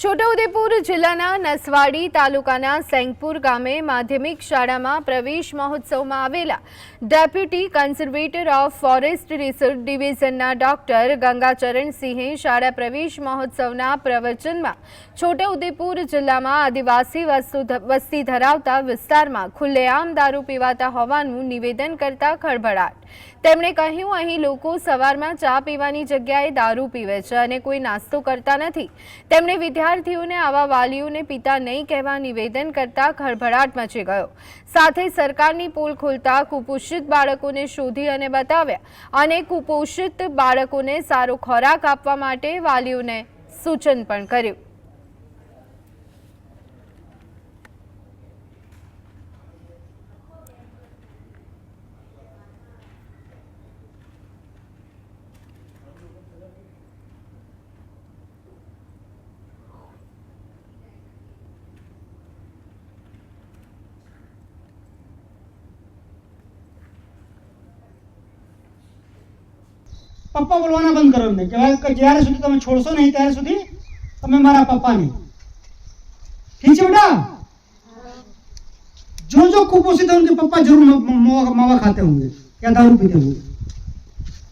છોટાઉદેપુર જિલ્લાના નસવાડી તાલુકાના સેંગપુર ગામે માધ્યમિક શાળામાં પ્રવેશ મહોત્સવમાં આવેલા deputy conservator of forest research ડિવિઝનના ડોક્ટર ગંગાચરણ સિંહે શાળા પ્રવેશ મહોત્સવના પ્રવચનમાં છોટાઉદેપુર જિલ્લામાં આદિવાસી વસ્તી ધરાવતા વિસ્તારમાં ખુલ્લેઆમ દારૂ પીવાતા હોવાનું નિવેદન કરતા ખળભળાટ. તેમણે કહ્યું, અહીં લોકો સવારમાં ચા પીવાની જગ્યાએ દારૂ પીવે છે અને કોઈ નાસ્તો કરતા નથી. તેમણે વિદ્યાર્થીઓને આવા વાલીઓને પિતા નહીં કહેવા નિવેદન કરતા ખળભળાટ મચી ગયો. સાથે સરકારની પોલ ખોલતા કુપોષિત બાળકોને શોધી અને બતાવ્યા અને કુપોષિત બાળકોને સારો ખોરાક આપવા માટે વાલીઓને સૂચન પણ કર્યું. પપ્પા બોલવાના બંધ કરો એમને. કહેવાય કે જ્યારે સુધી તમે છોડશો નહીં ત્યારે સુધી તમે મારા પપ્પા નહીં. ઠીક છે बेटा? जो कुपोषित है उनके पापा जरूर मावा खाते होंगे या दारू पीते होंगे.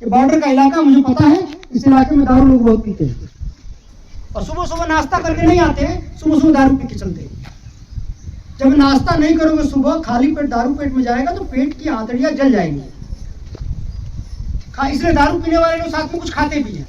ये बॉर्डर का इलाका मुझे पता है. इस इलाके में दारू लोग बहुत पीते हैं और सुबह सुबह नाश्ता करके नहीं आते, सुबह सुबह दारू पी के चलते हैं. जब नाश्ता नहीं करोगे सुबह, खाली पेट दारू पेट में जाएगा तो पेट की आंतड़ियां जल जाएंगी. इसलिए दारू पीने वाले लोग साथ में कुछ खाते भी हैं.